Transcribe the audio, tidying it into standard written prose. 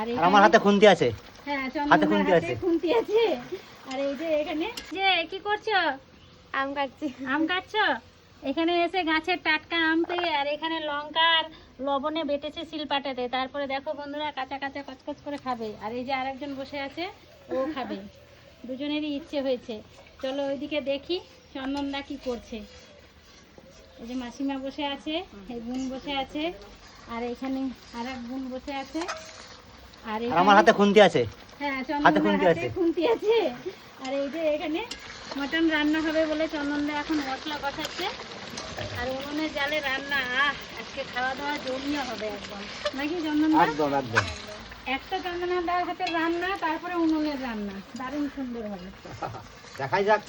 আর আমার হাতে খুন্তি আছে। হ্যাঁ, হাতে চন্দনের খুন্তি হাতে আছে। খুন্তি আছে। আর এই যে এখানে যে কি করছো? আম কাটছি। আম কাটছো? এখানে এসে গাছের টাটকা আম পেয়ে, আর এখানে লঙ্কা আর লবণে বেটেছে শিলপাটাতে। তারপরে দেখো বন্ধুরা, কাঁচা কাঁচা কচকচ করে খাবে। আর এই যে আরেকজন বসে আছে, ও খাবে। দুজনেরই ইচ্ছে হয়েছে। চলো ওইদিকে দেখি চন্দনদা কি করছে। এই যে মাসিমা বসে আছে, এই বোন বসে আছে, আর এখানে আর এক বোন বসে আছে। আর আমার হাতে খুন্তি আছে। হ্যাঁ, হাতে চন্দনদার খুন্তি হাতে আছে। খুন্তি আছে। আর এই যে এখানে মটন রান্না হবে বলে চন্দনদা এখন মশলা কষাচ্ছে। আর উনুনের জালে রান্না, আজকে খাওয়া দাওয়া জমিয়ে হবে একদম, নাকি চন্দনদা? একদম একদম। একটা চন্দনদার হাতে রান্না, তারপরে উনুনের রান্না, দারুণ সুন্দর হবে। দেখাই যাক